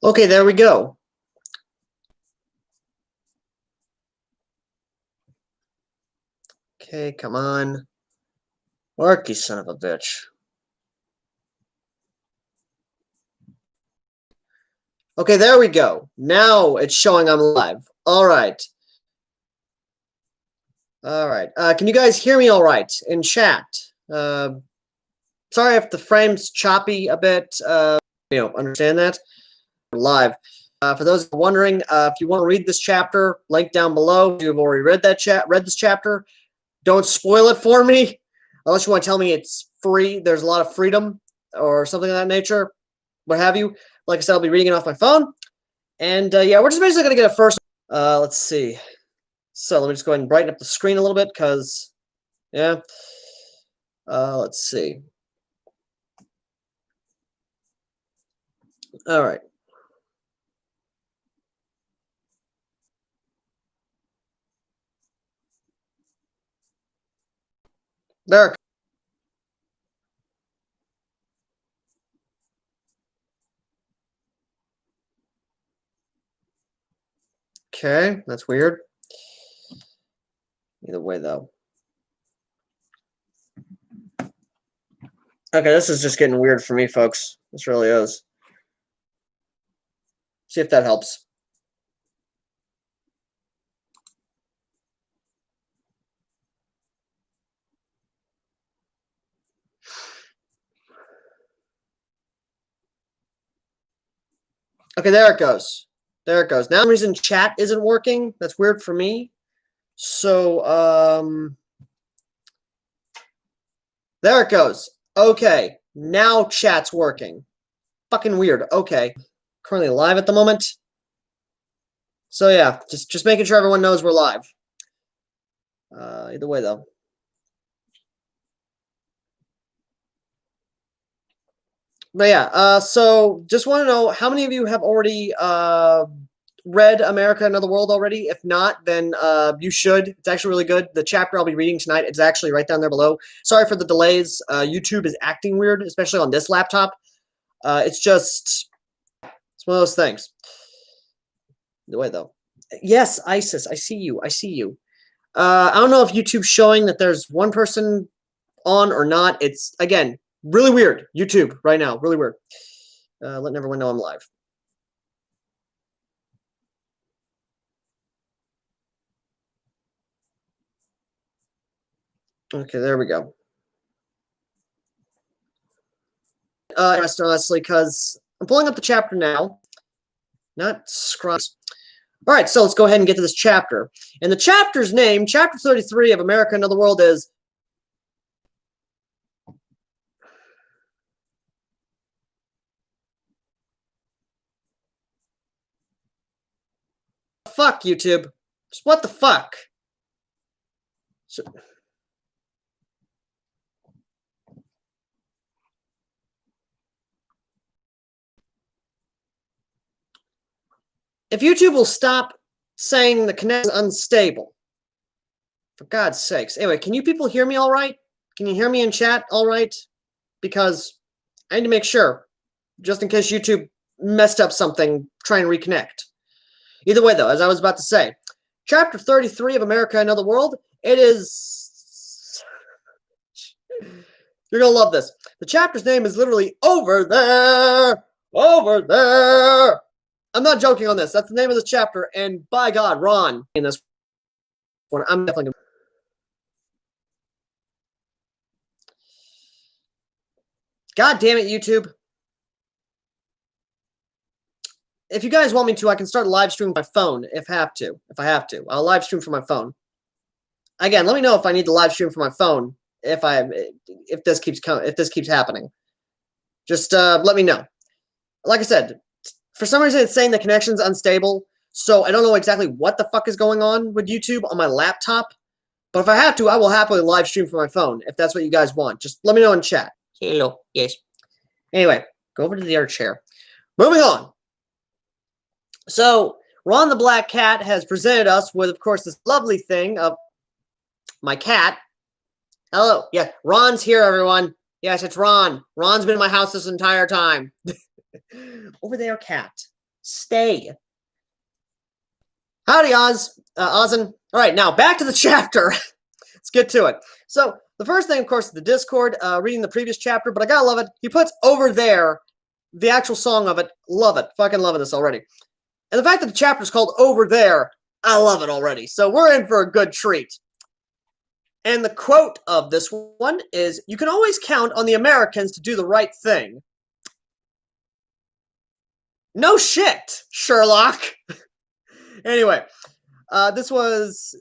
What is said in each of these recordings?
Okay, there we go. Okay, come on. Work, you son of a bitch. Okay, there we go. Now it's showing I'm live. All right. All right. Can you guys hear me all right in chat? Sorry if the frame's choppy a bit. Understand that? We're live. For those wondering, if you want to read this chapter, link down below. If you've already read this chapter, don't spoil it for me. Unless you want to tell me it's free. There's a lot of freedom or something of that nature, what have you. Like I said, I'll be reading it off my phone. And yeah, we're just basically going to get a first. Let's see. So let me just go ahead and brighten up the screen a little bit because, yeah. Let's see. All right. There. Okay, that's weird. Either way, though. Okay, this is just getting weird for me, folks. This really is. See if that helps. Okay, there it goes. There it goes. Now, the reason chat isn't working, that's weird for me. So, there it goes. Okay, now chat's working. Fucking weird. Okay. Currently live at the moment. So yeah, just making sure everyone knows we're live. Either way, though. But yeah, so just want to know how many of you have already read America Another World already? If not, then you should. It's actually really good. The chapter I'll be reading tonight, it's actually right down there below. Sorry for the delays. YouTube is acting weird, especially on this laptop. It's one of those things. The way though. Yes, Isis, I see you. I see you. I don't know if YouTube's showing that there's one person on or not. It's, again, really weird. YouTube right now, really weird. Letting everyone know I'm live. Okay, there we go. Honestly, because I'm pulling up the chapter now. Not scrubs. All right, so let's go ahead and get to this chapter. And the chapter's name, Chapter 33 of America Another World, is fuck, YouTube. Just what the fuck? So, if YouTube will stop saying the connection is unstable, for God's sakes. Anyway, can you people hear me all right? Can you hear me in chat all right? Because I need to make sure, just in case YouTube messed up something, try and reconnect. Either way, though, as I was about to say, Chapter 33 of America Another World, it is... You're going to love this. The chapter's name is literally Over There! Over There! I'm not joking on this. That's the name of this chapter, and by God, Ron, in this one, I'm definitely going to... God damn it, YouTube. If you guys want me to, I can start a live stream from my phone if I have to. I'll live stream from my phone. Again, let me know if I need to live stream from my phone if this keeps happening. Just let me know. Like I said, for some reason it's saying the connection's unstable, so I don't know exactly what the fuck is going on with YouTube on my laptop. But if I have to, I will happily live stream from my phone if that's what you guys want. Just let me know in chat. Hello. Yes. Anyway, go over to the other chair. Moving on. So, Ron the Black Cat has presented us with, of course, this lovely thing of my cat. Hello. Yeah, Ron's here, everyone. Yes, it's Ron. Ron's been in my house this entire time. Over there, cat. Stay. Howdy, Ozin. All right, now back to the chapter. Let's get to it. So the first thing, of course, is the Discord, reading the previous chapter, but I gotta love it. He puts over there the actual song of it. Love it. Fucking loving this already. And the fact that the chapter is called Over There, I love it already. So we're in for a good treat. And the quote of this one is, "You can always count on the Americans to do the right thing." No shit, Sherlock. Anyway, this was,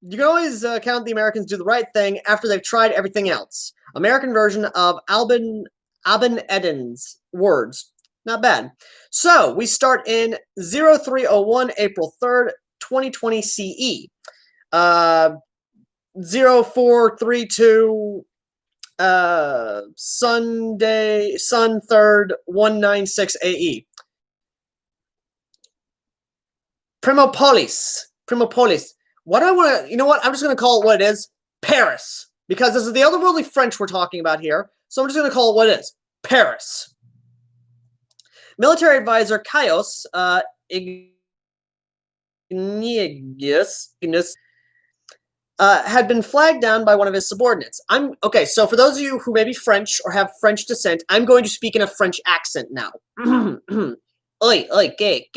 "You can always count the Americans to do the right thing after they've tried everything else." American version of Albin Eden's words. Not bad. So we start in 0301, April 3rd, 2020 CE. 0432 Sunday, Sun 3rd, 196 AE. Primopolis. What do I want to, you know what? I'm just going to call it what it is. Paris. Because this is the otherworldly French we're talking about here. So I'm just going to call it what it is. Paris. Military advisor Caius Ignius had been flagged down by one of his subordinates. Okay, so for those of you who may be French or have French descent, I'm going to speak in a French accent now. Oi, gay.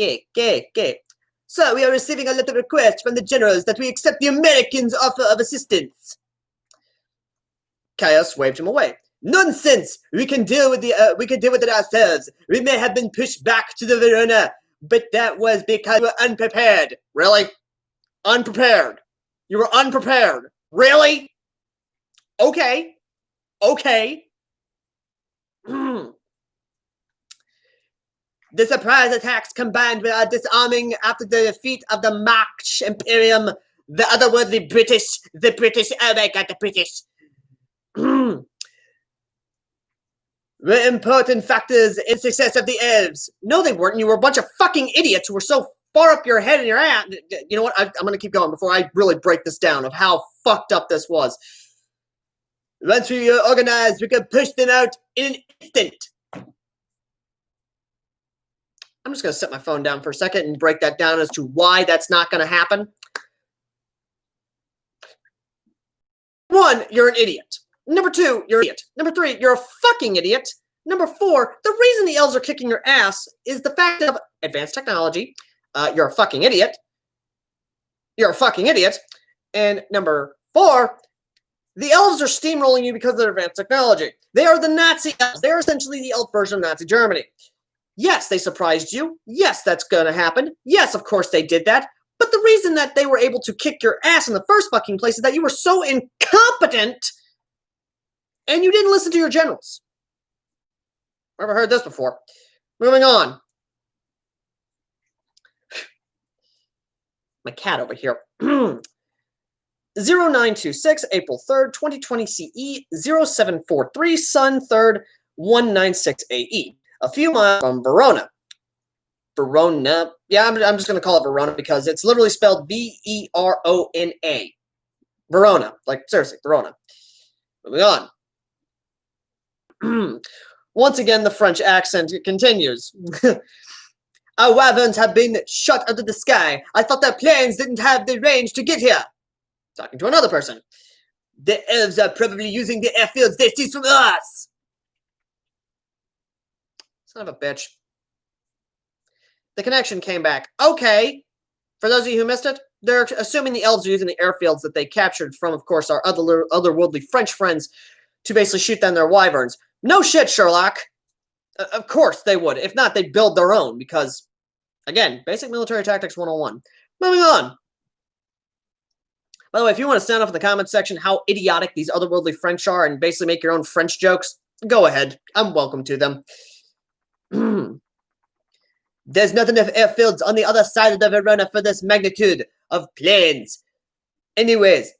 So we are receiving a little request from the generals that we accept the Americans' offer of assistance. Caius waved him away. Nonsense! We can deal with it ourselves. We may have been pushed back to the Verona, but that was because we were unprepared. Really? Unprepared. You were unprepared. Really? Okay. The surprise attacks combined with our disarming after the defeat of the March Imperium, the otherworldly British, oh my god, the British, were important factors in the success of the elves. No, they weren't. You were a bunch of fucking idiots who were so far up your head and your ass. You know what? I'm going to keep going before I really break this down of how fucked up this was. Once we organized, we could push them out in an instant. I'm just going to set my phone down for a second and break that down as to why that's not going to happen. One, you're an idiot. Number two, you're an idiot. Number three, you're a fucking idiot. Number four, the reason the elves are kicking your ass is the fact of advanced technology. You're a fucking idiot. And number four, the elves are steamrolling you because of their advanced technology. They are the Nazi elves. They are essentially the elf version of Nazi Germany. Yes, they surprised you. Yes, that's going to happen. Yes, of course they did that. But the reason that they were able to kick your ass in the first fucking place is that you were so incompetent and you didn't listen to your generals. Never heard this before. Moving on. My cat over here. 0926, April 3rd, 2020 CE, 0743, Sun 3rd, 196 AE. A few miles from Verona. Yeah, I'm just going to call it Verona because it's literally spelled Verona. Verona. Like, seriously, Verona. Moving on. Once again, the French accent continues. Our wyverns have been shot out of the sky. I thought their planes didn't have the range to get here. Talking to another person. The elves are probably using the airfields they seized from us. Son of a bitch. The connection came back. Okay. For those of you who missed it, they're assuming the elves are using the airfields that they captured from, of course, our otherworldly French friends to basically shoot down their wyverns. No shit, Sherlock. Of course they would. If not, they'd build their own because, again, basic military tactics 101. Moving on. By the way, if you want to stand up in the comments section how idiotic these otherworldly French are and basically make your own French jokes, go ahead. I'm welcome to them. There's not enough airfields on the other side of the Verona for this magnitude of planes. Anyways,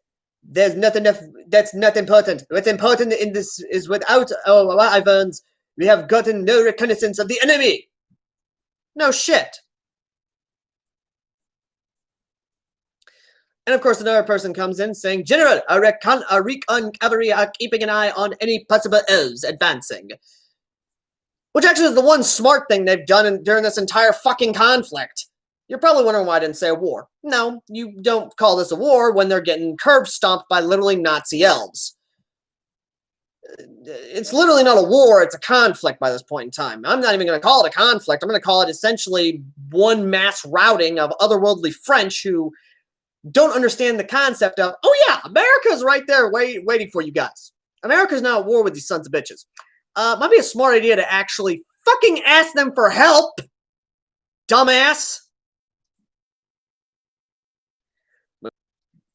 there's not enough. That's not important. What's important in this is without our wyverns, we have gotten no reconnaissance of the enemy. No shit. And of course, another person comes in saying, General, our recon cavalry are keeping an eye on any possible elves advancing. Which actually is the one smart thing they've done during this entire fucking conflict. You're probably wondering why I didn't say a war. No, you don't call this a war when they're getting curb stomped by literally Nazi elves. It's literally not a war, it's a conflict by this point in time. I'm not even going to call it a conflict. I'm going to call it essentially one mass routing of otherworldly French who don't understand the concept of, oh yeah, America's right there waiting for you guys. America's not at war with these sons of bitches. Might be a smart idea to actually fucking ask them for help, dumbass.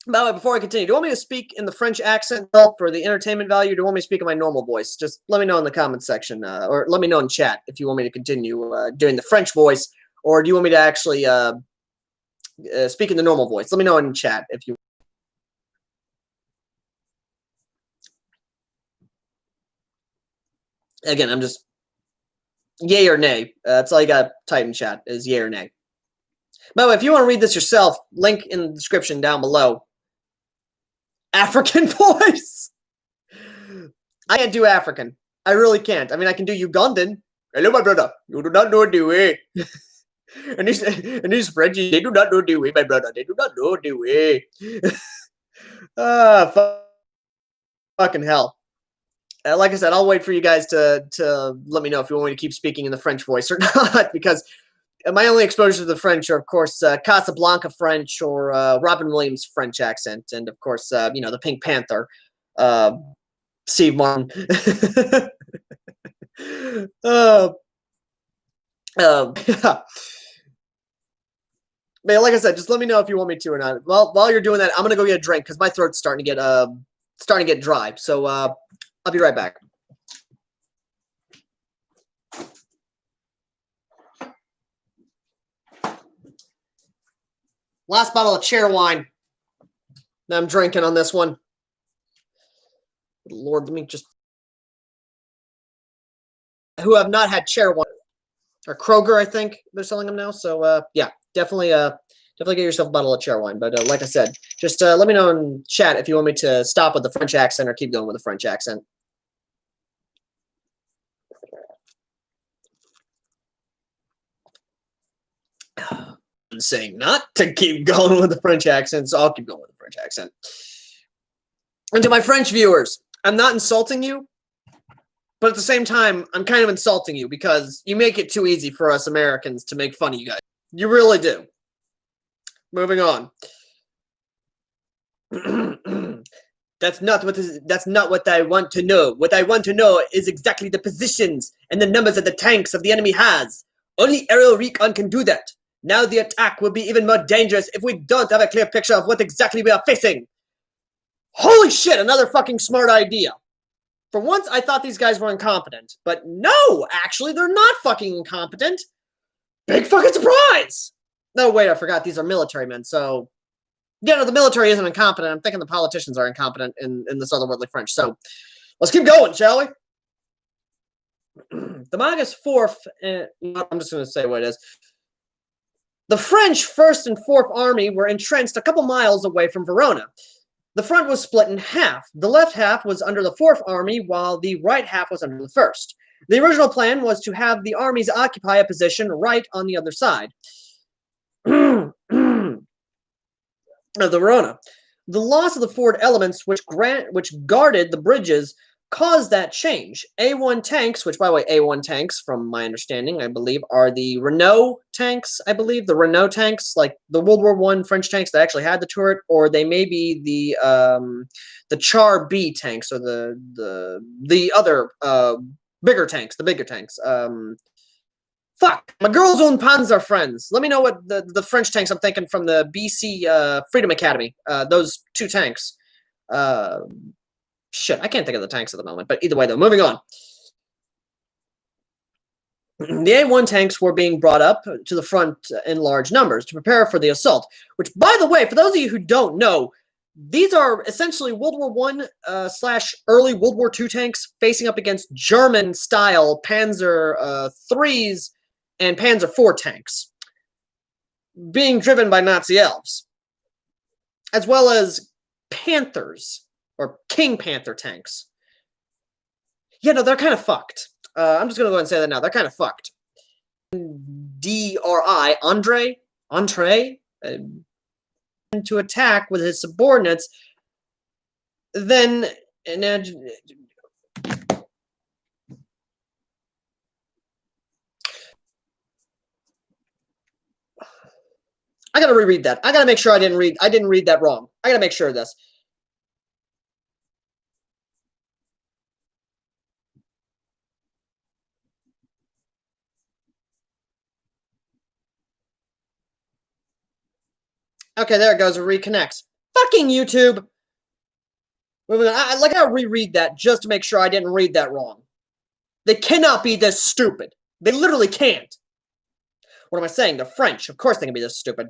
By the way, before I continue, do you want me to speak in the French accent for the entertainment value, or do you want me to speak in my normal voice? Just let me know in the comments section, or let me know in chat if you want me to continue doing the French voice, or do you want me to actually speak in the normal voice? Let me know in chat if you. Again, I'm just yay or nay. That's all you got to type in chat is yay or nay. By the way, if you want to read this yourself, link in the description down below. African voice. I can't do African. I really can't. I mean, I can do Ugandan. Hello, my brother. You do not know the way. and these French, they do not know the way, my brother. They do not know the way. Fucking hell. Like I said, I'll wait for you guys to let me know if you want me to keep speaking in the French voice or not, because my only exposure to the French are, of course, Casablanca French or Robin Williams French accent, and of course, you know, the Pink Panther, Steve Martin. Yeah. Man, like I said, just let me know if you want me to or not. Well, while you're doing that, I'm gonna go get a drink because my throat's starting to get dry. So I'll be right back. Last bottle of chair wine that I'm drinking on this one. Lord, let me just. Who have not had chair wine or Kroger, I think they're selling them now. So yeah, definitely get yourself a bottle of chair wine. But like I said, just let me know in chat if you want me to stop with the French accent or keep going with the French accent. I'm saying not to keep going with the French accent, so I'll keep going with the French accent. And to my French viewers, I'm not insulting you, but at the same time, I'm kind of insulting you because you make it too easy for us Americans to make fun of you guys. You really do. Moving on. That's not what I want to know. What I want to know is exactly the positions and the numbers of the tanks of the enemy has. Only aerial recon can do that. Now the attack will be even more dangerous if we don't have a clear picture of what exactly we are facing. Holy shit, another fucking smart idea. For once, I thought these guys were incompetent. But no, actually, they're not fucking incompetent. Big fucking surprise! No, wait, I forgot. These are military men, so... Yeah, no, the military isn't incompetent. I'm thinking the politicians are incompetent in this otherworldly French. So, let's keep going, shall we? The Magus 4th... I'm just going to say what it is. The French 1st and 4th Army were entrenched a couple miles away from Verona. The front was split in half. The left half was under the 4th Army, while the right half was under the 1st. The original plan was to have the armies occupy a position right on the other side of the Verona. The loss of the forward elements which guarded the bridges caused that change. A1 tanks, which, by the way, A1 tanks, from my understanding, I believe, are the Renault tanks, I believe. The Renault tanks, like the World War I French tanks that actually had the turret, or they may be the Char B tanks, or the other bigger tanks, the bigger tanks. Fuck, my girl's own Panzer friends. Let me know what the French tanks I'm thinking from the BC Freedom Academy. Those two tanks. Shit, I can't think of the tanks at the moment, but either way, though, moving on. The A1 tanks were being brought up to the front in large numbers to prepare for the assault, which, by the way, for those of you who don't know, these are essentially World War I / early World War II tanks facing up against German-style Panzer IIIs and Panzer IV tanks being driven by Nazi elves, as well as Panthers, or King Panther tanks. Yeah, no, they're kind of fucked. I'm just gonna go ahead and say that now. They're kind of fucked. DRI, Entree, to attack with his subordinates, then I gotta reread that. I gotta make sure I didn't read that wrong. I gotta make sure of this. Okay, there it goes. It reconnects. Fucking YouTube. I gotta reread that just to make sure I didn't read that wrong. They cannot be this stupid. They literally can't. What am I saying? They're French. Of course they can be this stupid.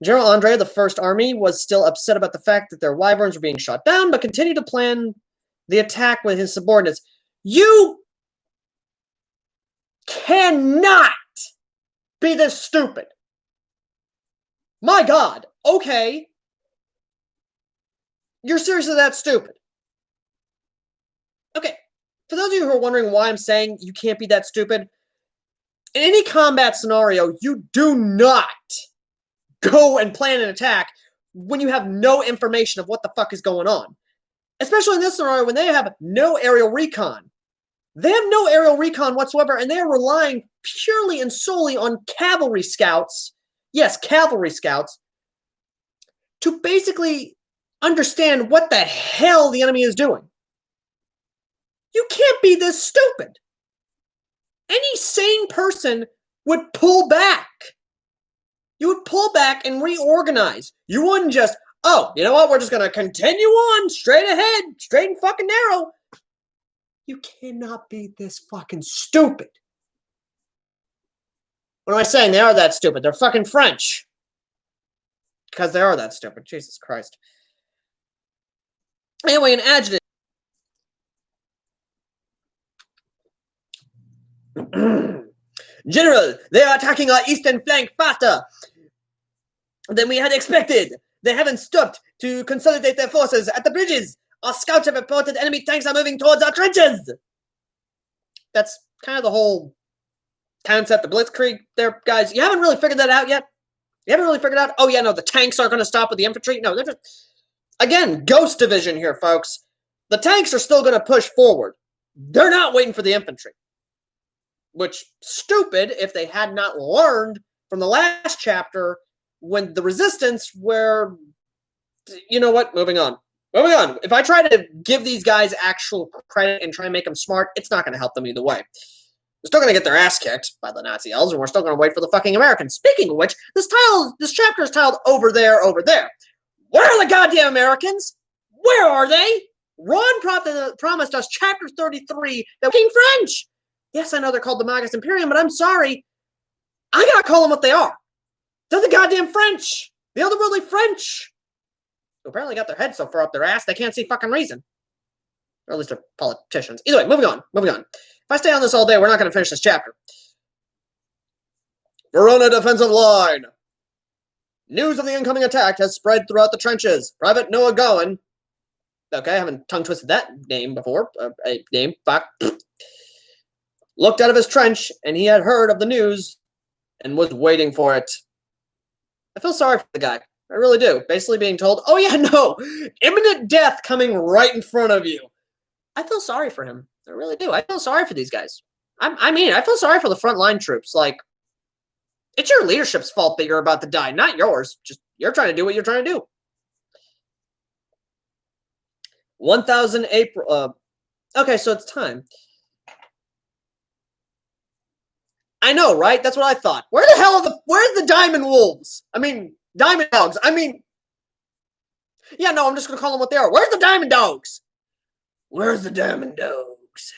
General Andre of the First Army was still upset about the fact that their wyverns were being shot down, but continued to plan the attack with his subordinates. You cannot be this stupid. My God. Okay. You're seriously that stupid. Okay. For those of you who are wondering why I'm saying you can't be that stupid, in any combat scenario, you do not go and plan an attack when you have no information of what the fuck is going on. Especially in this scenario when they have no aerial recon. They have no aerial recon whatsoever, and they're relying purely and solely on cavalry scouts. Yes, cavalry scouts. To basically understand what the hell the enemy is doing. You can't be this stupid. Any sane person would pull back. You would pull back and reorganize. You wouldn't just, oh, you know what? We're just going to continue on straight ahead, straight and fucking narrow. You cannot be this fucking stupid. What am I saying? They are that stupid. They're fucking French. Because they are that stupid. Jesus Christ. Anyway, an adjutant. General, they are attacking our eastern flank faster than we had expected. They haven't stopped to consolidate their forces at the bridges. Our scouts have reported enemy tanks are moving towards our trenches. That's kind of the whole concept of Blitzkrieg there, guys. You haven't really figured that out yet? You haven't really figured out, oh yeah, no, the tanks aren't going to stop with the infantry? No, they're just, again, Ghost Division here, folks. The tanks are still going to push forward. They're not waiting for the infantry. Which, stupid if they had not learned from the last chapter when the resistance were, you know what, moving on. Moving on. If I try to give these guys actual credit and try and make them smart, it's not going to help them either way. They're still going to get their ass kicked by the Nazi elves, and we're still going to wait for the fucking Americans. Speaking of which, this chapter is titled Over There, Over There. Where are the goddamn Americans? Where are they? Ron promised us chapter 33 that we're French. Yes, I know they're called the Magus Imperium, but I'm sorry. I gotta call them what they are. They're the goddamn French. The otherworldly French. Who apparently got their heads so far up their ass they can't see fucking reason. Or at least they're politicians. Either way, moving on. If I stay on this all day, we're not going to finish this chapter. Verona defensive line. News of the incoming attack has spread throughout the trenches. Private Noah Gowan. Okay, I haven't tongue-twisted that name before. Fuck. Looked out of his trench, and he had heard of the news and was waiting for it. I feel sorry for the guy. I really do. Basically being told, oh yeah, no, imminent death coming right in front of you. I feel sorry for him. I really do. I feel sorry for these guys. I feel sorry for the frontline troops. Like, it's your leadership's fault that you're about to die, not yours. Just, you're trying to do what you're trying to do. 1,000 April. Okay, so it's time. I know, right? That's what I thought. Where's the Diamond Wolves? I mean, Diamond Dogs. I mean, yeah, no, I'm just going to call them what they are. Where's the Diamond Dogs? Where's the Diamond Dogs?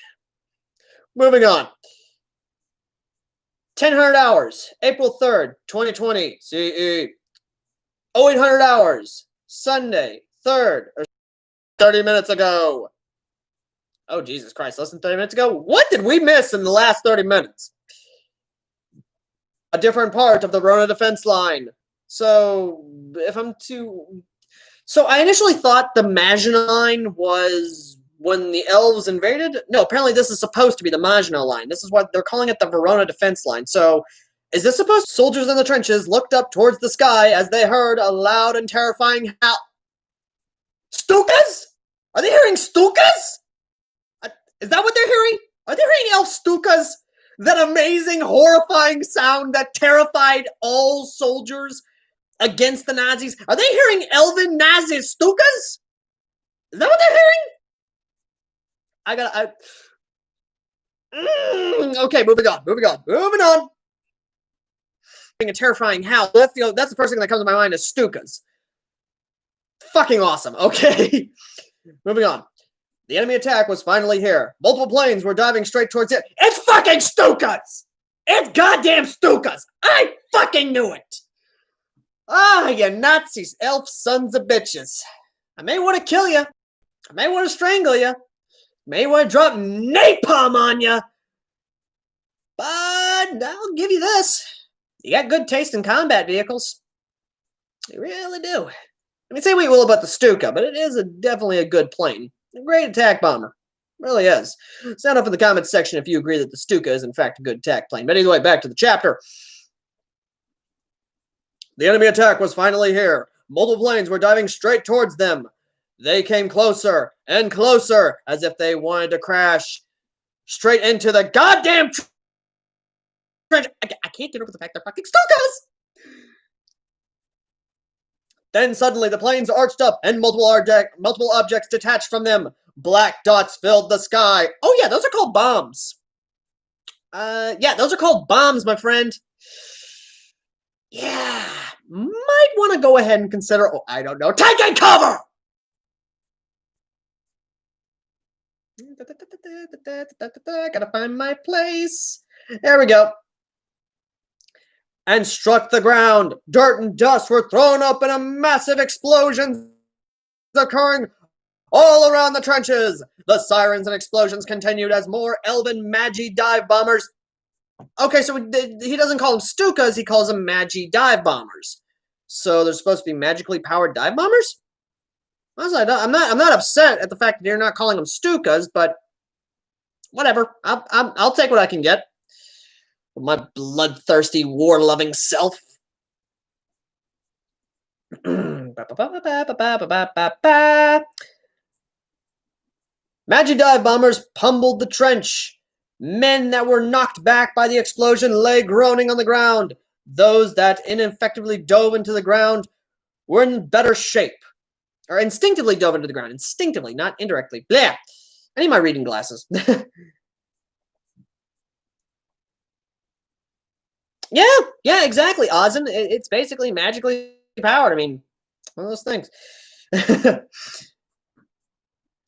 Moving on. 1000 hours, April 3rd, 2020, CE. 0800 hours, Sunday, 3rd, or 30 minutes ago. Oh, Jesus Christ, less than 30 minutes ago? What did we miss in the last 30 minutes? A different part of the Verona defense line. So, I initially thought the Maginot line was when the elves invaded? No, apparently this is supposed to be the Maginot Line. This is what they're calling it, the Verona defense line. So, is this supposed? Soldiers in the trenches looked up towards the sky as they heard a loud and terrifying howl. Stukas? Are they hearing Stukas? Is that what they're hearing? Are they hearing elf Stukas? That amazing, horrifying sound that terrified all soldiers against the Nazis? Are they hearing elven Nazi Stukas? Is that what they're hearing? Okay, moving on. A terrifying howl. That's the first thing that comes to my mind is Stukas. Fucking awesome. Okay. Moving on. The enemy attack was finally here. Multiple planes were diving straight towards it. It's fucking Stukas! It's goddamn Stukas! I fucking knew it! Ah, you Nazis, elf sons of bitches. I may want to kill you. I may want to strangle you. I may want to drop napalm on you. But I'll give you this. You got good taste in combat vehicles. You really do. I mean, say what you will about the Stuka, but it is definitely a good plane. A great attack bomber. It really is. Sound off in the comments section if you agree that the Stuka is in fact a good attack plane. But anyway, back to the chapter. The enemy attack was finally here. Multiple planes were diving straight towards them. They came closer and closer as if they wanted to crash straight into the goddamn trench. I can't get over the fact they're fucking Stukas! Then suddenly the planes arched up and multiple objects detached from them. Black dots filled the sky. Oh yeah, those are called bombs. Yeah, those are called bombs, my friend. Yeah, might want to go ahead and consider, oh, I don't know, taking cover! Gotta find my place. There we go. And struck the ground. Dirt and dust were thrown up in a massive explosion occurring all around the trenches. The sirens and explosions continued as more elven Magi dive bombers. Okay, so he doesn't call them Stukas, he calls them Magi dive bombers. So they're supposed to be magically powered dive bombers? Honestly, I'm not upset at the fact that you're not calling them Stukas, but whatever. I'll take what I can get. My bloodthirsty, war-loving self. Magi dive bombers pummeled the trench. Men that were knocked back by the explosion lay groaning on the ground. Those that ineffectively dove into the ground were in better shape. Or instinctively dove into the ground. Instinctively, not indirectly. Blah! I need my reading glasses. Yeah, exactly, Ozin. It's basically magically powered. I mean, one of those things.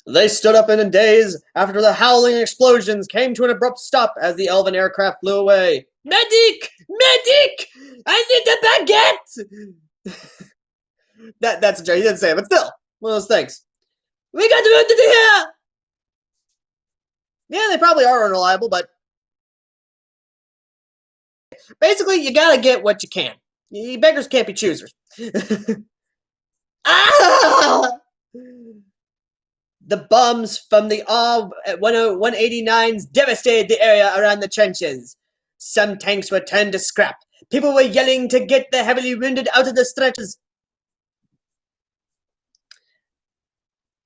They stood up in a daze after the howling explosions came to an abrupt stop as the elven aircraft flew away. Medic! Medic! I need the baguette! That's a joke. He didn't say it, but still, one of those things. We got to run to the here! Yeah, they probably are unreliable, but basically, you gotta get what you can. You beggars can't be choosers. Ah! The bombs from the R-189s devastated the area around the trenches. Some tanks were turned to scrap. People were yelling to get the heavily wounded out of the stretches.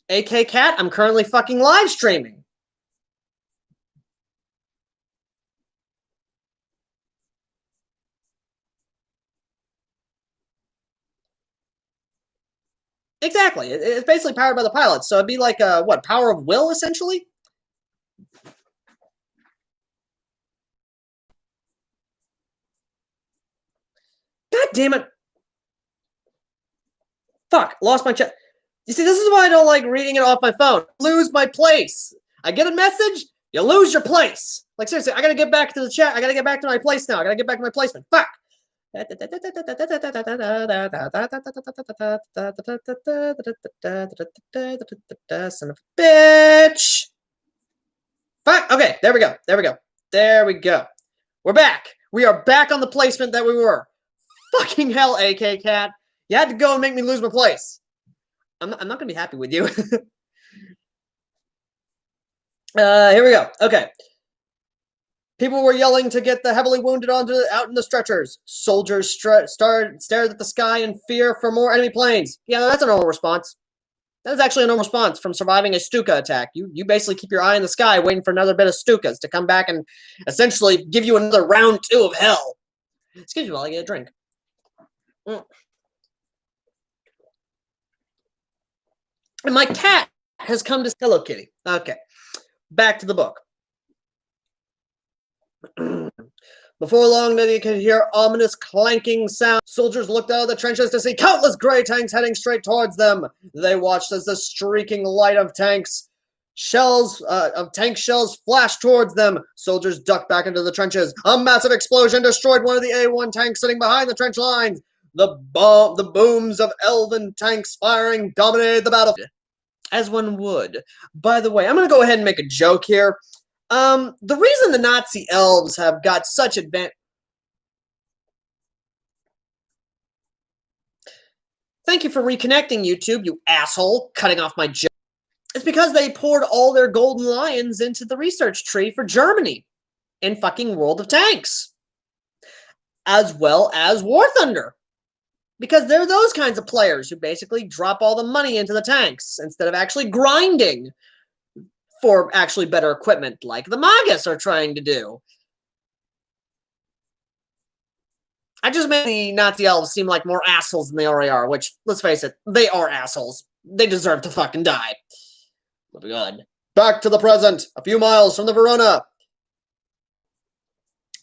AK Cat, I'm currently fucking live streaming. Exactly. It's basically powered by the pilots, so it'd be like what, power of will, essentially? God damn it. Fuck, lost my chat. You see, this is why I don't like reading it off my phone. Lose my place. I get a message, you lose your place. Like, seriously, I gotta get back to the chat. I gotta get back to my place now. I gotta get back to my placement. Fuck. Son of a bitch. Fuck. Okay, there we go. There we go. There we go. We're back. We are back on the placement that we were. Fucking hell, AK Cat. You had to go and make me lose my place. I'm not gonna be happy with you. Here we go. Okay. People were yelling to get the heavily wounded out in the stretchers. Soldiers stared at the sky in fear for more enemy planes. Yeah, that's a normal response. That is actually a normal response from surviving a Stuka attack. You basically keep your eye in the sky waiting for another bit of Stukas to come back and essentially give you another round 2 of hell. Excuse me while I get a drink. And my cat has come to... Hello, kitty. Okay. Back to the book. Before long, they could hear ominous clanking sound. Soldiers looked out of the trenches to see countless gray tanks heading straight towards them. They watched as the streaking light of tank shells flashed towards them. Soldiers ducked back into the trenches. A massive explosion destroyed one of the A1 tanks sitting behind the trench lines. The booms of elven tanks firing dominated the battlefield, as one would. By the way, I'm going to go ahead and make a joke here. The reason the Nazi elves have got such advantage... Thank you for reconnecting, YouTube, you asshole, cutting off my joke. It's because they poured all their golden lions into the research tree for Germany in fucking World of Tanks. As well as War Thunder. Because they're those kinds of players who basically drop all the money into the tanks instead of actually grinding for actually better equipment, like the Magus are trying to do. I just made the Nazi elves seem like more assholes than they already are, which, let's face it, they are assholes. They deserve to fucking die. Moving on. Back to the present, a few miles from the Verona.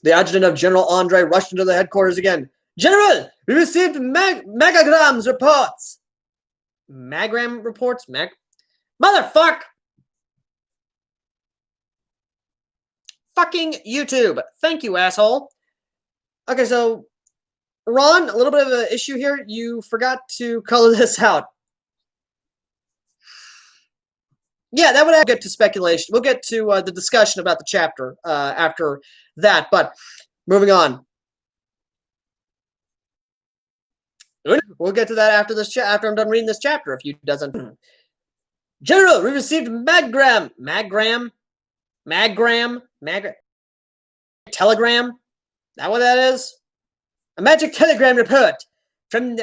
The adjutant of General Andre rushed into the headquarters again. General, we received Megagram's reports. Magram reports? Motherfuck! Fucking YouTube. Thank you, asshole. Okay, so, Ron, a little bit of an issue here. You forgot to color this out. Yeah, that would get to speculation. We'll get to the discussion about the chapter after that, but moving on. We'll get to that after this after I'm done reading this chapter. If you doesn't, General, we received Magram, telegram. That what that is? A magic telegram report from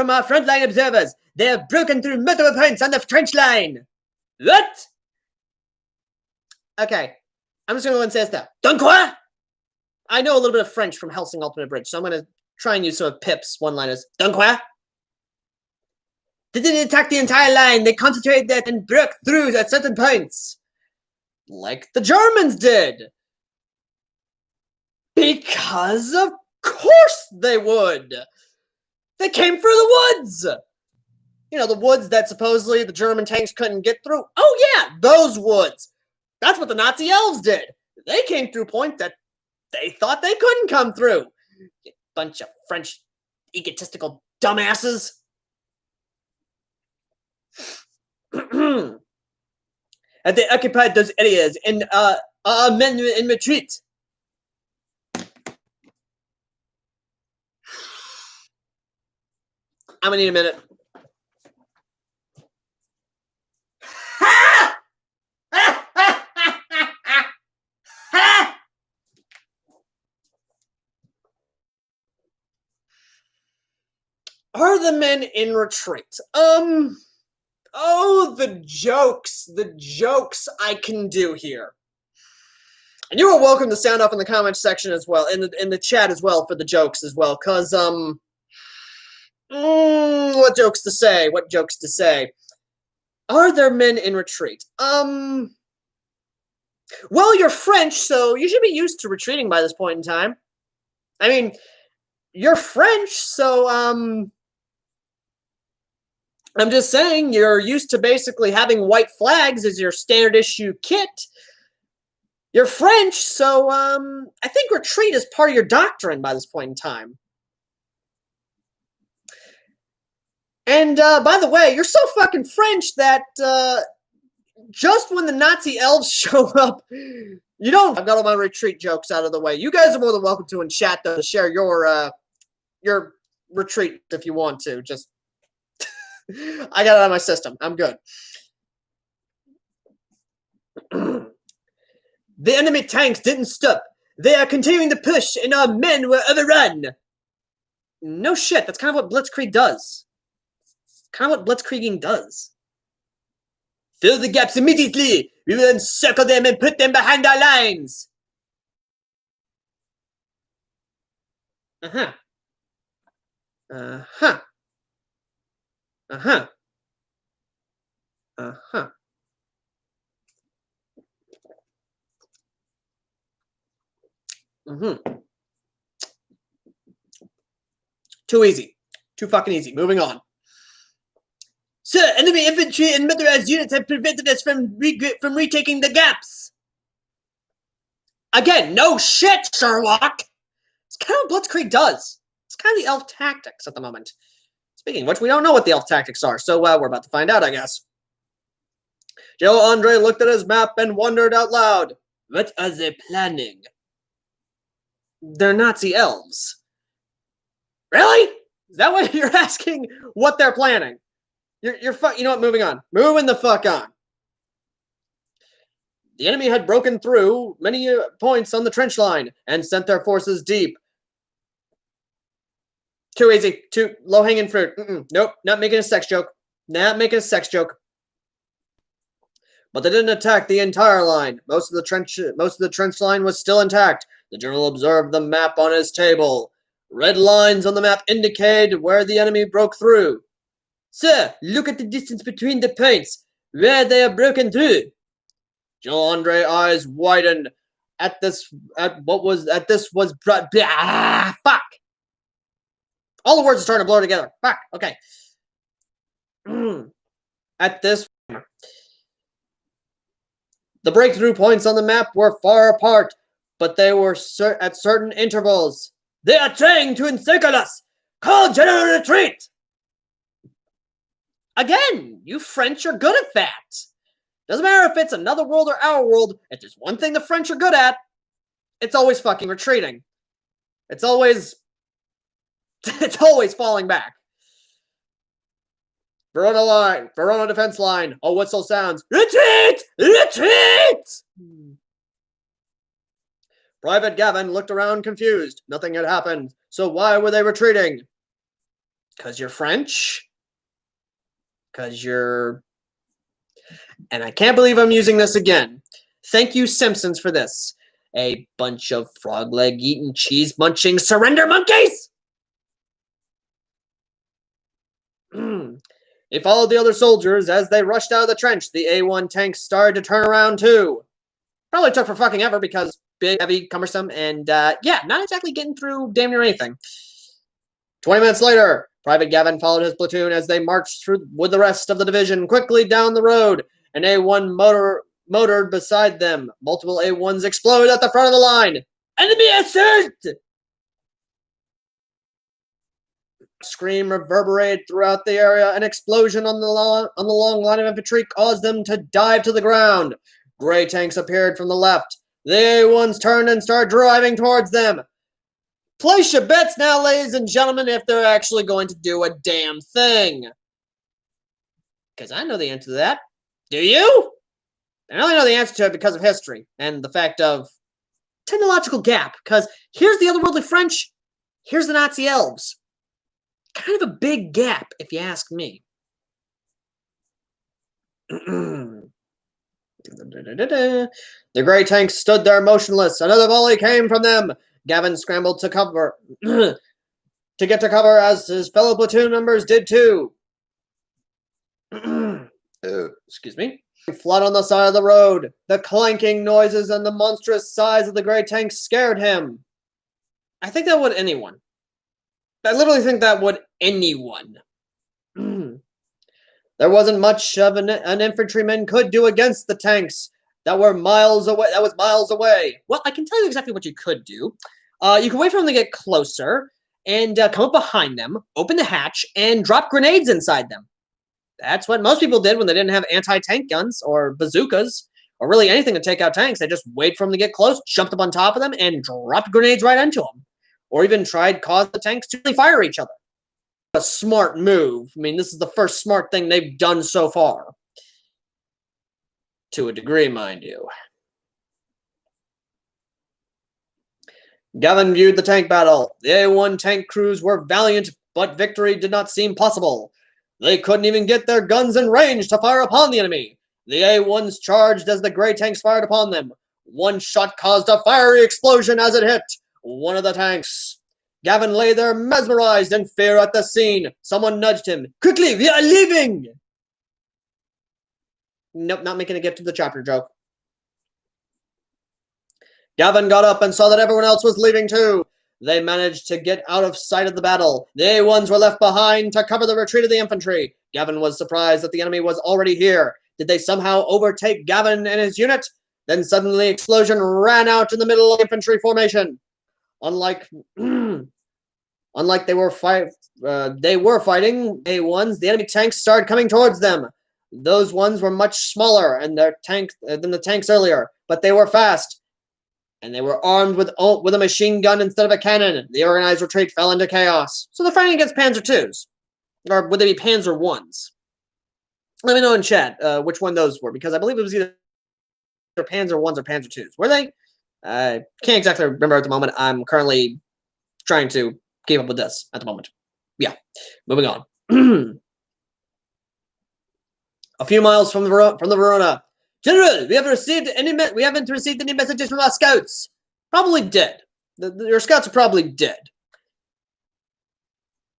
our frontline observers. They have broken through multiple points on the trench line. What? Okay, I'm just gonna go and say that. Donc quoi? I know a little bit of French from Helsing Ultimate Bridge, so I'm gonna try and use some of Pip's one-liners. Donc quoi? They didn't attack the entire line. They concentrated that and broke through at certain points. Like the Germans did. Because of course they would. They came through the woods. You know, the woods that supposedly the German tanks couldn't get through. Oh yeah, those woods. That's what the Nazi elves did. They came through points that they thought they couldn't come through. You bunch of French egotistical dumbasses. And they occupied those areas in retreat. I'm gonna need a minute. Are the men in retreat? Oh, the jokes I can do here. And you are welcome to sound off in the comments section as well, in the chat as well for the jokes as well, cause what jokes to say? What jokes to say? Are there men in retreat? Well, you're French, so you should be used to retreating by this point in time. I mean, you're French, so I'm just saying, you're used to basically having white flags as your standard issue kit. You're French, so I think retreat is part of your doctrine by this point in time. And by the way, you're so fucking French that just when the Nazi elves show up, you don't... I've got all my retreat jokes out of the way. You guys are more than welcome to in chat, though, to share your retreat if you want to. Just... I got it on my system. I'm good. The enemy tanks didn't stop. They are continuing to push, and our men were overrun. No shit, that's kind of what blitzkrieg does. It's kind of what blitzkrieging does. Fill the gaps immediately! We will encircle them and put them behind our lines! Uh-huh. Uh-huh. Uh-huh. Uh-huh. Mm-hmm. Too easy. Too fucking easy. Moving on. Sir, enemy infantry and motorized units have prevented us from retaking the gaps. Again, no shit, Sherlock! It's kind of what Blitzkrieg does. It's kind of the elf tactics at the moment. Speaking of which, we don't know what the elf tactics are, so we're about to find out, I guess. Joe Andre looked at his map and wondered out loud. What are they planning? They're Nazi elves. Really? Is that what you're asking? What they're planning? You know what? Moving on. Moving the fuck on. The enemy had broken through many points on the trench line and sent their forces deep. Too easy. Too low-hanging fruit. Nope. Not making a sex joke. Not making a sex joke. But they didn't attack the entire line. Most of the trench line was still intact. The general observed the map on his table. Red lines on the map indicated where the enemy broke through. Sir, look at the distance between the points where they are broken through. Joe Andre eyes widened fuck. All the words are starting to blur together. Fuck. Okay. At this, the breakthrough points on the map were far apart, but they were at certain intervals. They are trying to encircle us. Call general retreat. Again, you French are good at that. Doesn't matter if it's another world or our world. If there's one thing the French are good at, it's always fucking retreating. It's always falling back. Verona line, Verona defense line. A whistle sounds. Retreat! Retreat! Private Gavin looked around confused. Nothing had happened. So why were they retreating? 'Cause you're French? 'Cause you're... And I can't believe I'm using this again. Thank you, Simpsons, for this. A bunch of frog leg eating, cheese munching surrender monkeys! He followed the other soldiers as they rushed out of the trench. The A1 tanks started to turn around too. Probably took for fucking ever because big, heavy, cumbersome, and yeah, not exactly getting through damn near anything. 20 minutes later, Private Gavin followed his platoon as they marched through with the rest of the division quickly down the road. An A1 motored beside them. Multiple A1s exploded at the front of the line. Enemy assault! Scream reverberated throughout the area. An explosion on the long line of infantry caused them to dive to the ground. Gray tanks appeared from the left. The A1s turned and started driving towards them. Place your bets now, ladies and gentlemen, if they're actually going to do a damn thing. Because I know the answer to that. Do you? I only know the answer to it because of history and the fact of technological gap. Because here's the otherworldly French. Here's the Nazi elves. Kind of a big gap, if you ask me. The gray tanks stood there motionless. Another volley came from them. Gavin scrambled to cover, to get to cover as his fellow platoon members did too. Excuse me. Flat on the side of the road. The clanking noises and the monstrous size of the gray tanks scared him. I think that would anyone. I literally think that would anyone. There wasn't much of an infantryman could do against the tanks that were miles away. That was miles away. Well, I can tell you exactly what you could do. You can wait for them to get closer and come up behind them, open the hatch, and drop grenades inside them. That's what most people did when they didn't have anti-tank guns or bazookas or really anything to take out tanks. They just wait for them to get close, jumped up on top of them, and dropped grenades right into them. Or even tried cause the tanks to fire each other. A smart move. I mean, this is the first smart thing they've done so far. To a degree, mind you. Gavin viewed the tank battle. The A1 tank crews were valiant, but victory did not seem possible. They couldn't even get their guns in range to fire upon the enemy. The A1s charged as the Grey tanks fired upon them. One shot caused a fiery explosion as it hit one of the tanks. Gavin lay there mesmerized in fear at the scene. Someone nudged him. Quickly, we are leaving! Nope, not making a gift to the chapter joke. Gavin got up and saw that everyone else was leaving too. They managed to get out of sight of the battle. The A1s were left behind to cover the retreat of the infantry. Gavin was surprised that the enemy was already here. Did they somehow overtake Gavin and his unit? Then suddenly explosion ran out in the middle of the infantry formation. Unlike they were fighting A1s, the enemy tanks started coming towards them. Those ones were much smaller and than the tanks earlier, but they were fast. And they were armed with a machine gun instead of a cannon. The organized retreat fell into chaos. So they're fighting against Panzer IIs. Or would they be Panzer Is? Let me know in chat which one those were, because I believe it was either Panzer Is or Panzer IIs. Were they? I can't exactly remember at the moment. I'm currently trying to keep up with this at the moment. Yeah, moving on. A few miles from the Verona. General, we haven't received any messages from our scouts. Probably dead. Your scouts are probably dead.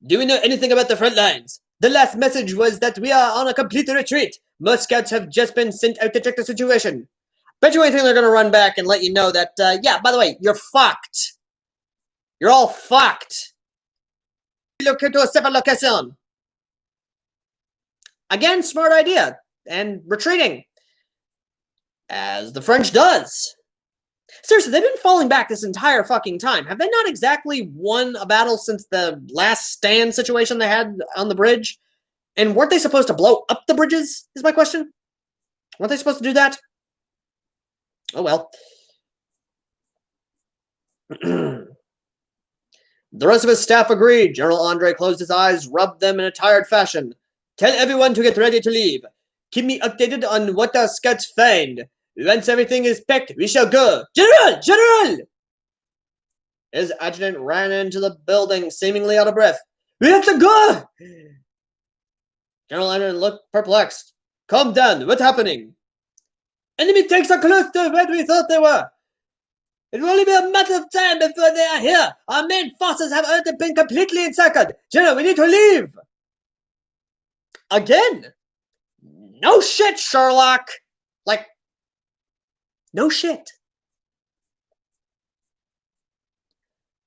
Do we know anything about the front lines? The last message was that we are on a complete retreat. Most scouts have just been sent out to check the situation. Bet you anything they're going to run back and let you know that, yeah, by the way, you're fucked. You're all fucked. Look into a separate location. Again, smart idea. And retreating. As the French does. Seriously, they've been falling back this entire fucking time. Have they not exactly won a battle since the last stand situation they had on the bridge? And weren't they supposed to blow up the bridges, is my question? Weren't they supposed to do that? Oh well. The rest of his staff agreed. General Andre closed his eyes, rubbed them in a tired fashion. Tell everyone to get ready to leave. Keep me updated on what our scouts find. Once everything is packed, we shall go. General! General! His adjutant ran into the building, seemingly out of breath. We have to go! General Andre looked perplexed. Calm down. What's happening? Enemy tanks are close to where we thought they were. It will only be a matter of time before they are here. Our main forces have already been completely encircled. General, we need to leave. Again? No shit, Sherlock. Like, no shit.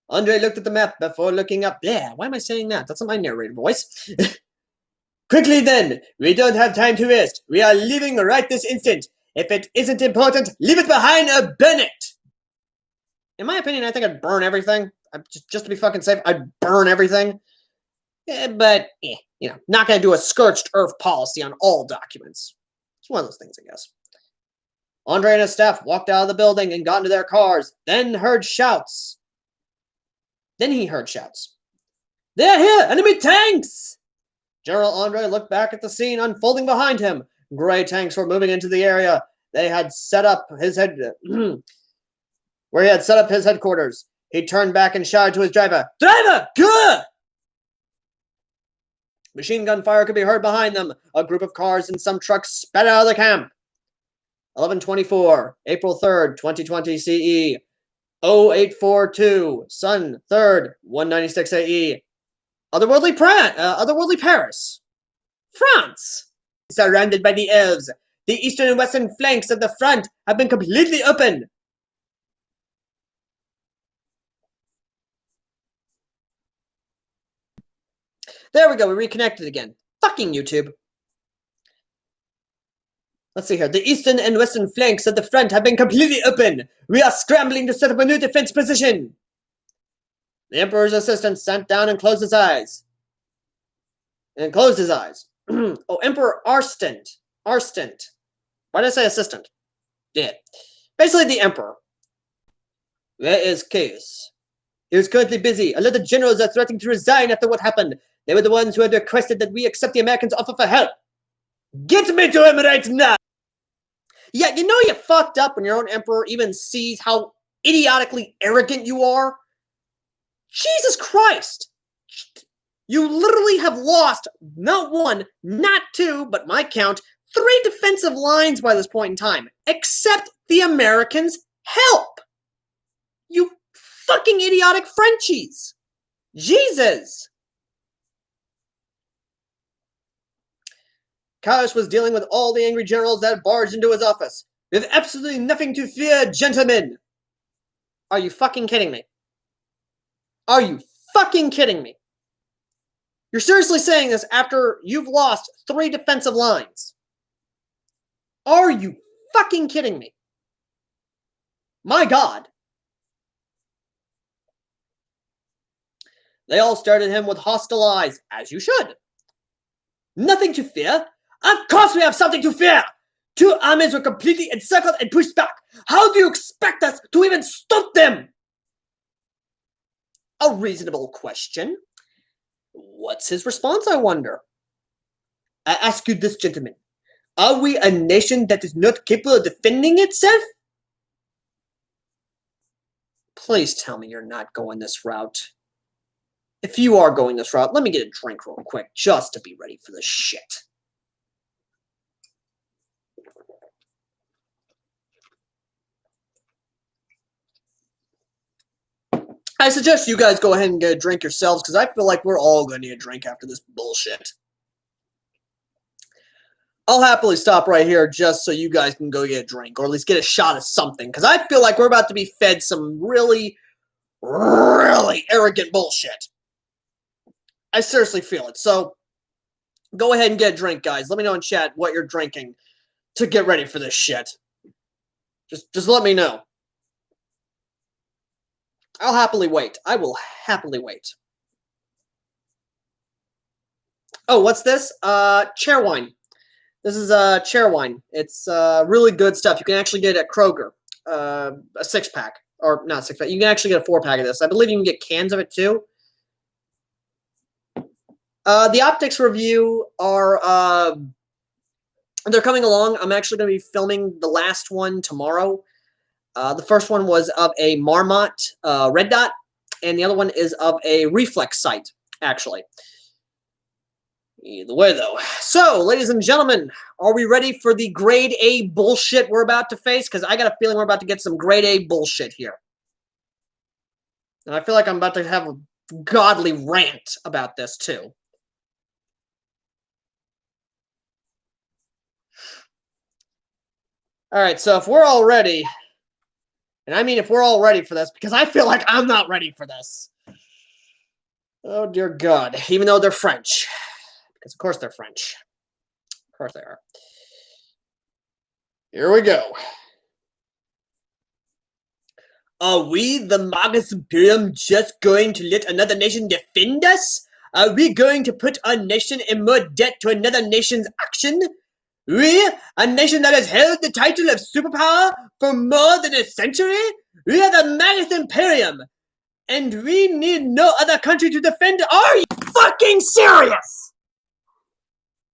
Andre looked at the map before looking up. Yeah, why am I saying that? That's not my narrator voice. Quickly then. We don't have time to waste. We are leaving right this instant. If it isn't important, leave it behind or burn it. In my opinion, I think I'd burn everything. Just to be fucking safe, I'd burn everything. But, you know, not going to do a scorched earth policy on all documents. It's one of those things, I guess. Andre and his staff walked out of the building and got into their cars, then he heard shouts. They're here! Enemy tanks! General Andre looked back at the scene unfolding behind him. Gray tanks were moving into the area. They had set up his where he had set up his headquarters. He turned back and shouted to his driver, Driver, go! Machine gun fire could be heard behind them. A group of cars and some trucks sped out of the camp. 11:24, April 3rd, 2020 CE. 0842, Sun 3rd, 196 AE. Otherworldly Paris. France. Surrounded by the elves. The eastern and western flanks of the front have been completely open. There we go, we reconnected again. Fucking YouTube. Let's see here. The eastern and western flanks of the front have been completely open. We are scrambling to set up a new defense position. The Emperor's assistant sat down and closed his eyes. Oh, Emperor Arstant. Why did I say assistant? Yeah. Basically the Emperor. Where is Case? He was currently busy. A lot of generals are threatening to resign after what happened. They were the ones who had requested that we accept the Americans' offer for help. Get me to him right now! Yeah, you know you fucked up when your own emperor even sees how idiotically arrogant you are? Jesus Christ! You literally have lost not one, not two, but my count, 3 defensive lines by this point in time. Accept the Americans' help! You fucking idiotic Frenchies! Jesus! Caius was dealing with all the angry generals that barged into his office. We have absolutely nothing to fear, gentlemen! Are you fucking kidding me? Are you fucking kidding me? You're seriously saying this after you've lost 3 defensive lines? Are you fucking kidding me? My God. They all stared at him with hostile eyes, as you should. Nothing to fear? Of course we have something to fear! 2 armies were completely encircled and pushed back. How do you expect us to even stop them? A reasonable question. What's his response, I wonder? I ask you this, gentlemen. Are we a nation that is not capable of defending itself? Please tell me you're not going this route. If you are going this route, let me get a drink real quick, just to be ready for this shit. I suggest you guys go ahead and get a drink yourselves, because I feel like we're all going to need a drink after this bullshit. I'll happily stop right here just so you guys can go get a drink, or at least get a shot of something, because I feel like we're about to be fed some really, really arrogant bullshit. I seriously feel it. So, go ahead and get a drink, guys. Let me know in chat what you're drinking to get ready for this shit. Just let me know. I'll happily wait. I will happily wait. Oh, what's this? Chair wine. This is chair wine. It's really good stuff. You can actually get it at Kroger. A 6-pack. Or not 6-pack. You can actually get a 4-pack of this. I believe you can get cans of it too. The optics review are they're coming along. I'm actually going to be filming the last one tomorrow. The first one was of a Marmot red dot, and the other one is of a reflex sight, actually. Either way, though. So, ladies and gentlemen, are we ready for the grade A bullshit we're about to face? Because I got a feeling we're about to get some grade A bullshit here. And I feel like I'm about to have a godly rant about this, too. Alright, so if we're all ready, and I mean if we're all ready for this, because I feel like I'm not ready for this. Oh, dear God. Even though they're French. Because of course they're French. Of course they are. Here we go. Are we, the Magus Imperium, just going to let another nation defend us? Are we going to put our nation in more debt to another nation's action? We, a nation that has held the title of superpower for more than a century? We are the Magus Imperium, and we need no other country to defend. Are you fucking serious?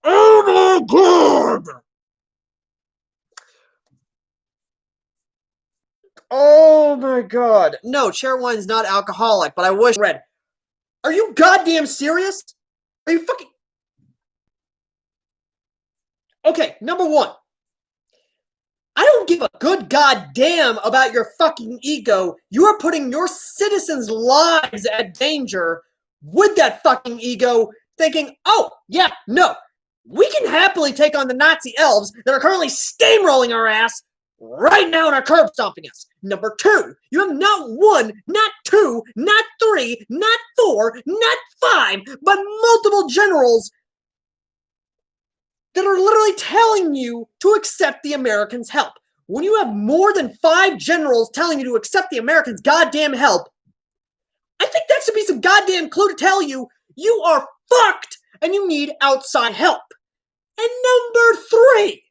Oh my God! Oh my God. No, chair wine's not alcoholic, but I wish red. Are you goddamn serious? Are you fucking... Okay, number one. I don't give a good goddamn about your fucking ego. You are putting your citizens' lives at danger with that fucking ego, thinking, oh, yeah, no. We can happily take on the Nazi elves that are currently steamrolling our ass right now and are curb stomping us. Number two, you have not 1, not 2, not 3, not 4, not 5, but multiple generals that are literally telling you to accept the Americans' help. When you have more than 5 generals telling you to accept the Americans' goddamn help, I think that should be some goddamn clue to tell you you are fucked and you need outside help. And number 3,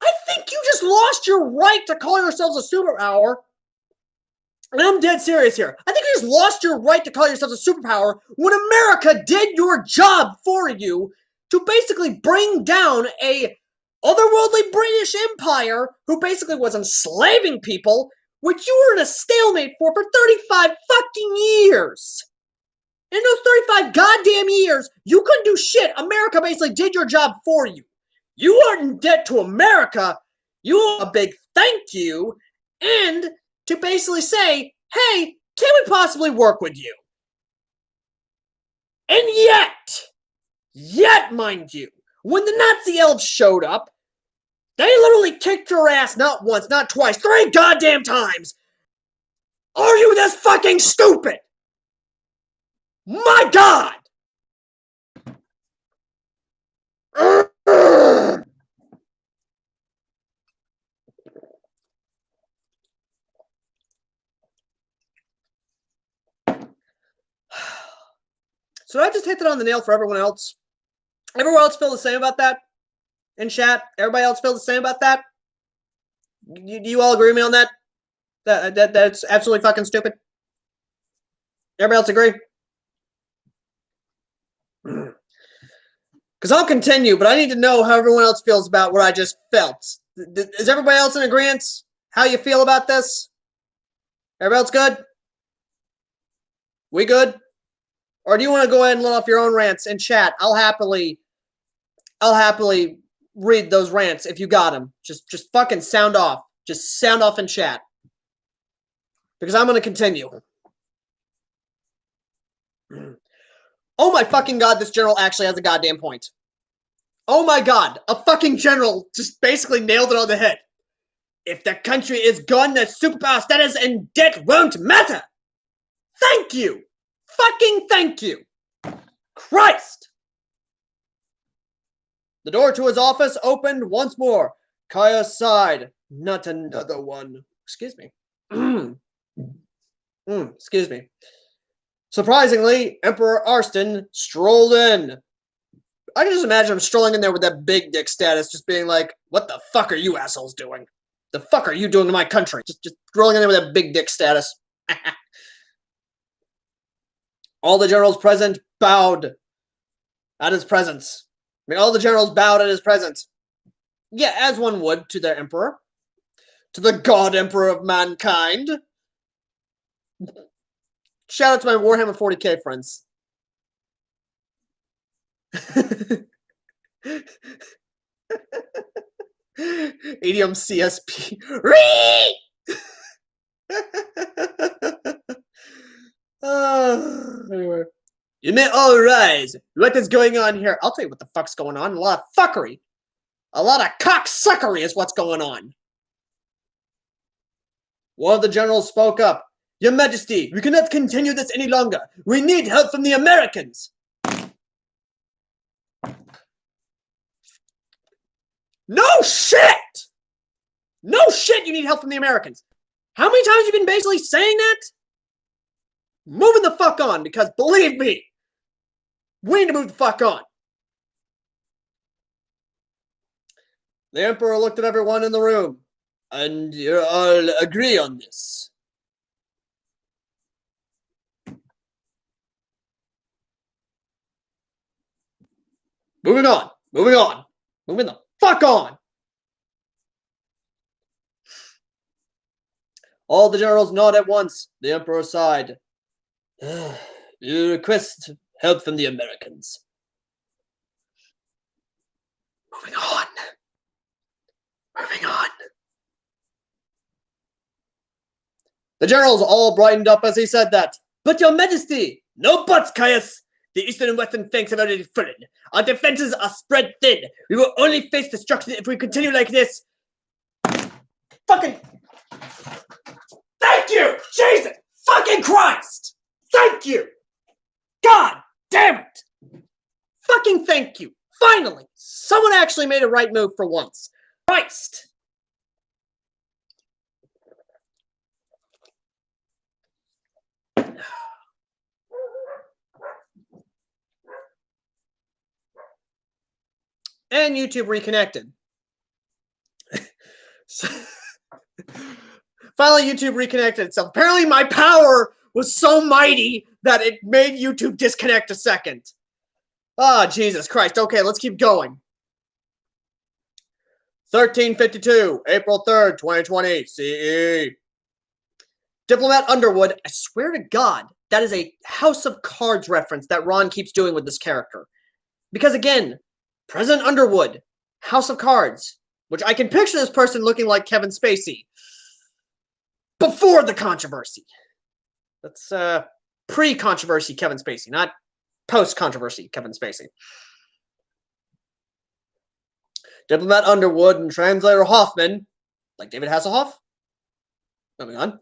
I think you just lost your right to call yourselves a superpower. And I'm dead serious here. I think you just lost your right to call yourselves a superpower when America did your job for you to basically bring down a otherworldly British Empire, who basically was enslaving people, which you were in a stalemate for 35 fucking years. In those 35 goddamn years, you couldn't do shit. America basically did your job for you. You aren't in debt to America. You owe a big thank you, and to basically say, hey, can we possibly work with you? And yet, mind you, when the Nazi elves showed up, they literally kicked your ass not once, not twice, 3 goddamn times. Are you this fucking stupid? My God! So did I just hit that on the nail for everyone else? Everyone else feel the same about that? In chat? Everybody else feel the same about that? Do you all agree with me on that? That's absolutely fucking stupid? Everybody else agree? Because I'll continue, but I need to know how everyone else feels about what I just felt. Is everybody else in agreement? How you feel about this? Everybody else good? We good? Or do you want to go ahead and let off your own rants in chat? I'll happily read those rants if you got them. Just fucking sound off. Just sound off in chat. Because I'm going to continue. Oh my fucking God, this general actually has a goddamn point. Oh my God, a fucking general just basically nailed it on the head. If the country is gone, the superpower status and debt won't matter. Thank you. Fucking thank you. Christ. The door to his office opened once more. Kaya sighed. Not another one. Excuse me. Excuse me. Surprisingly, Emperor Arston strolled in. I can just imagine him strolling in there with that big dick status, just being like, what the fuck are you assholes doing? The fuck are you doing to my country? Just strolling in there with that big dick status. All the generals present bowed at his presence. I mean, all the generals bowed at his presence. Yeah, as one would to their emperor. To the God Emperor of mankind. Shout out to my Warhammer 40k friends. ADM CSP. Anyway. You may all rise. What is going on here? I'll tell you what the fuck's going on. A lot of fuckery. A lot of cocksuckery is what's going on. One of the generals spoke up. Your Majesty, we cannot continue this any longer. We need help from the Americans. No shit! No shit you need help from the Americans. How many times have you been basically saying that? Moving the fuck on, because believe me, we need to move the fuck on. The Emperor looked at everyone in the room. And you all agree on this. Moving on. Moving on. Moving the fuck on. All the generals nod at once. The Emperor sighed. You request help from the Americans. Moving on. Moving on. The generals all brightened up as he said that. But your Majesty! No buts, Caius! The eastern and western flanks have already fallen. Our defenses are spread thin. We will only face destruction if we continue like this. Fucking... Thank you! Jesus fucking Christ! Thank you! God damn it! Fucking thank you! Finally! Someone actually made a right move for once. Christ! And YouTube reconnected. Finally, YouTube reconnected itself. Apparently, my power was so mighty that it made YouTube disconnect a second. Oh, Jesus Christ. Okay, let's keep going. 1352, April 3rd, 2020, CE. Diplomat Underwood, I swear to God, that is a House of Cards reference that Ron keeps doing with this character. Because again, President Underwood, House of Cards, which I can picture this person looking like Kevin Spacey before the controversy. That's pre-controversy Kevin Spacey, not post-controversy Kevin Spacey. Diplomat Underwood and translator Hoffman, like David Hasselhoff, moving on,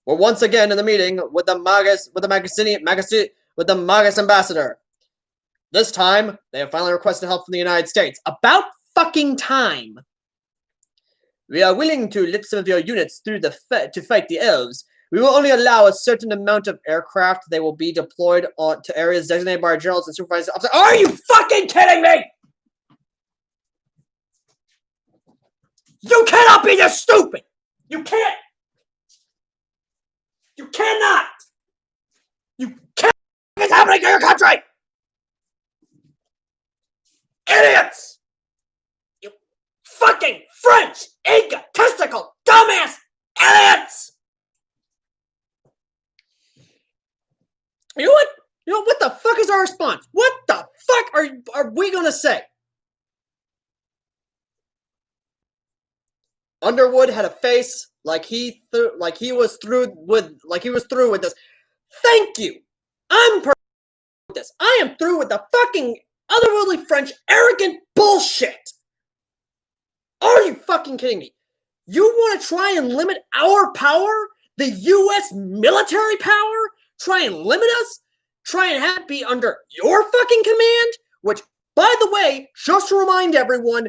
were once again in the meeting with the Magus ambassador. This time, they have finally requested help from the United States. About fucking time. We are willing to let some of your units through to fight the elves. We will only allow a certain amount of aircraft. They will be deployed to areas designated by our generals and supervisors. Are you fucking kidding me? You cannot be this stupid! You can't! You cannot! You can't! What's happening to your country? Idiots! You fucking French, egotistical, dumbass idiots! You know what? You know what the fuck is our response? What the fuck are we gonna say? Underwood had a face like he was through with this. Thank you. I'm with this. I am through with the fucking otherworldly French arrogant bullshit. Are you fucking kidding me? You want to try and limit our power? The U.S. military power? Try and limit us? Try and have it be under your fucking command? Which, by the way, just to remind everyone,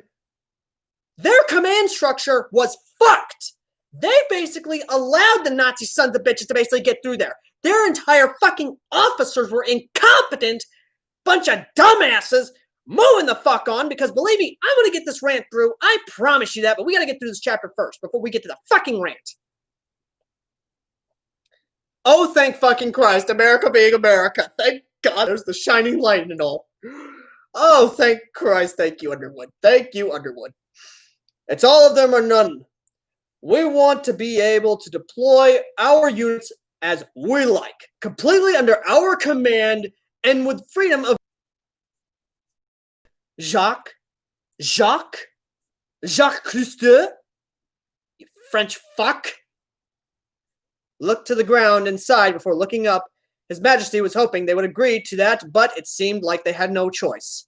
their command structure was fucked. They basically allowed the Nazi sons of bitches to basically get through there. Their entire fucking officers were incompetent, bunch of dumbasses, moving the fuck on, because believe me, I'm gonna get this rant through. I promise you that, but we gotta get through this chapter first before we get to the fucking rant. Oh, thank fucking Christ, America being America. Thank God there's the shining light and all. Oh, thank Christ. Thank you, Underwood. Thank you, Underwood. It's all of them or none. We want to be able to deploy our units as we like, completely under our command and with freedom of... Jacques Cousteau, you French fuck, looked to the ground and sighed before looking up. His Majesty was hoping they would agree to that, but it seemed like they had no choice.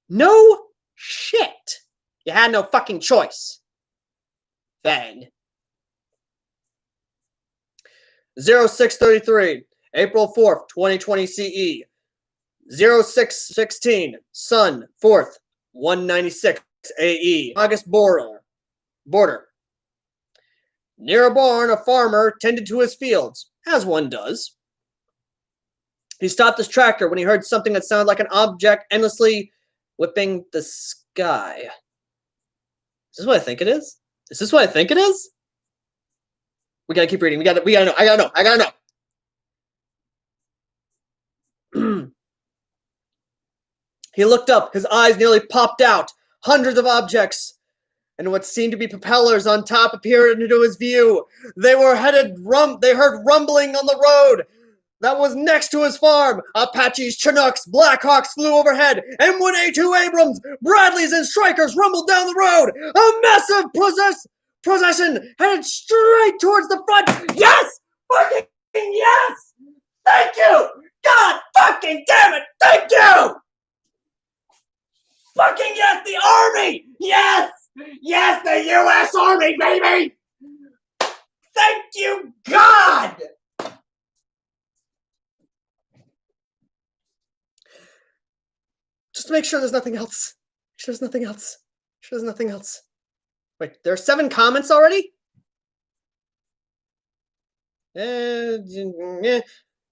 No shit. You had no fucking choice. Then. 0633, April 4th, 2020 CE. 0616, Sun, 4th, 196 AE. August border. Near a barn, a farmer tended to his fields, as one does. He stopped his tractor when he heard something that sounded like an object endlessly whipping the sky. Is this what I think it is? Is this what I think it is? We gotta keep reading. We gotta know. I gotta know. He looked up. His eyes nearly popped out. Hundreds of objects and what seemed to be propellers on top appeared into his view. They heard rumbling on the road that was next to his farm. Apaches, Chinooks, Blackhawks flew overhead. M1A2 Abrams, Bradleys, and Strikers rumbled down the road. A massive procession headed straight towards the front. Yes! Fucking yes! Thank you! God fucking damn it! Thank you! Fucking yes, the Army! Yes! Yes, the U.S. Army, baby! Thank you, God! Just to make sure there's nothing else. There's nothing else. Wait, there are 7 comments already?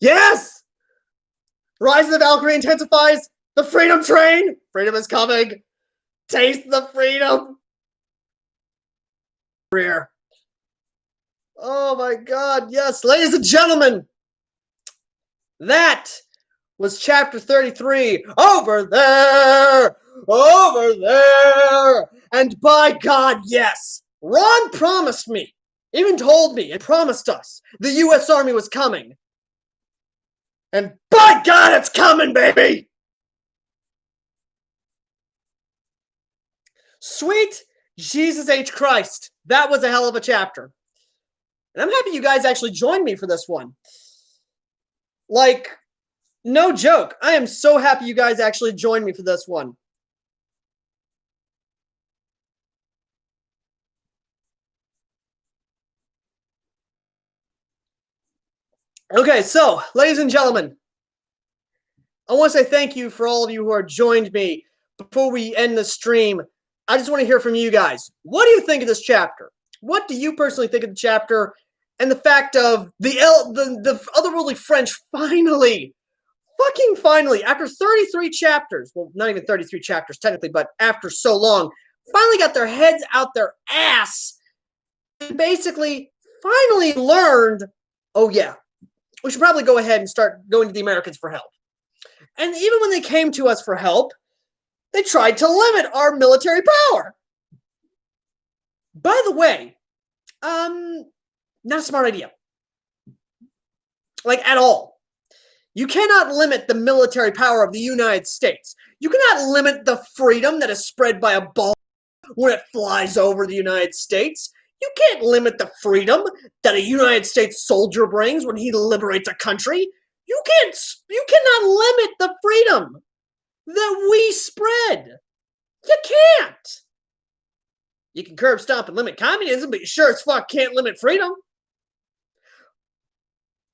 Yes! Rise of the Valkyrie intensifies. The freedom train. Freedom is coming. Taste the freedom. Oh my God, yes. Ladies and gentlemen, that was chapter 33. Over there over there. And by God, yes, Ron promised me, even told me and promised us the U.S. Army was coming. And by God, it's coming, baby! Sweet Jesus H. Christ. That was a hell of a chapter. And I'm happy you guys actually joined me for this one. Like, no joke. I am so happy you guys actually joined me for this one. Okay, so, ladies and gentlemen, I want to say thank you for all of you who are joined me. Before we end the stream, I just want to hear from you guys. What do you think of this chapter? What do you personally think of the chapter and the fact of the otherworldly French finally, fucking finally, after 33 chapters, well, not even 33 chapters technically, but after so long, finally got their heads out their ass and basically finally learned, oh yeah, we should probably go ahead and start going to the Americans for help. And even when they came to us for help, they tried to limit our military power. By the way, not a smart idea. Like, at all. You cannot limit the military power of the United States. You cannot limit the freedom that is spread by a ball when it flies over the United States. You can't limit the freedom that a United States soldier brings when he liberates a country. You cannot limit the freedom that we spread. You can't. You can curb, stomp, and limit communism, but you sure as fuck can't limit freedom.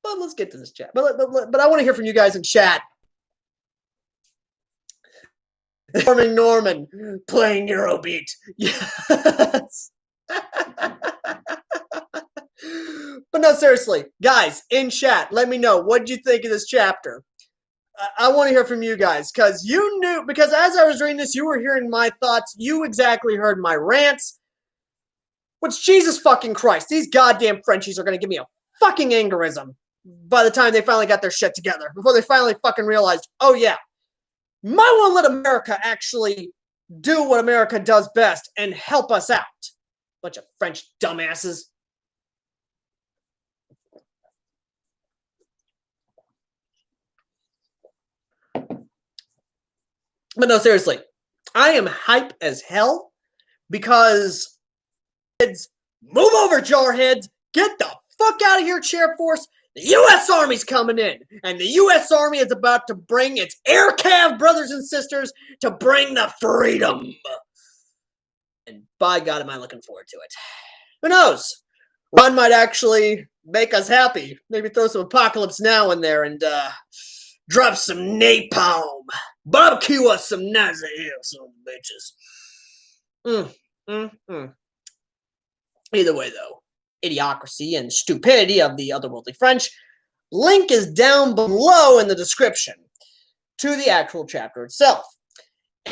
But let's get to this chat. But I want to hear from you guys in chat. Norman playing Eurobeat. Yes. But no, seriously, guys, in chat, let me know, what did you think of this chapter? I want to hear from you guys, because you knew, because as I was reading this, you were hearing my thoughts, you exactly heard my rants, which, Jesus fucking Christ, these goddamn Frenchies are going to give me a fucking aneurysm by the time they finally got their shit together, before they finally fucking realized, oh yeah, might want to let America actually do what America does best and help us out. Bunch of French dumbasses. But no, seriously, I am hype as hell because kids, move over, jarheads, get the fuck out of here, Chair Force. The U.S. Army's coming in, and the U.S. Army is about to bring its air cav brothers and sisters to bring the freedom. And by God, am I looking forward to it. Who knows? Ron might actually make us happy. Maybe throw some Apocalypse Now in there and drop some napalm. Barbecue us some Nazi some bitches. Either way, though, idiocracy and stupidity of the otherworldly French. Link is down below in the description to the actual chapter itself.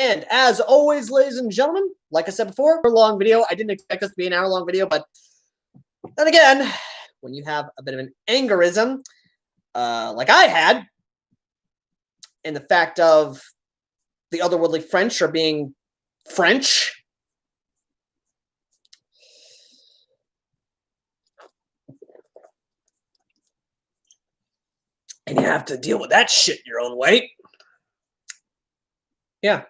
And as always, ladies and gentlemen, like I said before, a long video. I didn't expect this to be an hour-long video, but then again, when you have a bit of an aneurysm, like I had, and the fact of the otherworldly French are being French, and you have to deal with that shit your own way. Yeah.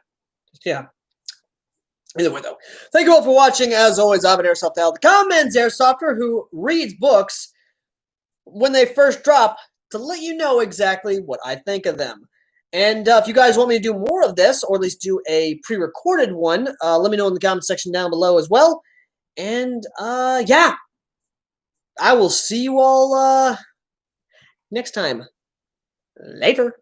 Either way, though, thank you all for watching. As always, I've been Airsoft Al, the Comments Airsofter, who reads books when they first drop to let you know exactly what I think of them. And if you guys want me to do more of this, or at least do a pre-recorded one, let me know in the comment section down below as well. And yeah, I will see you all next time. Later.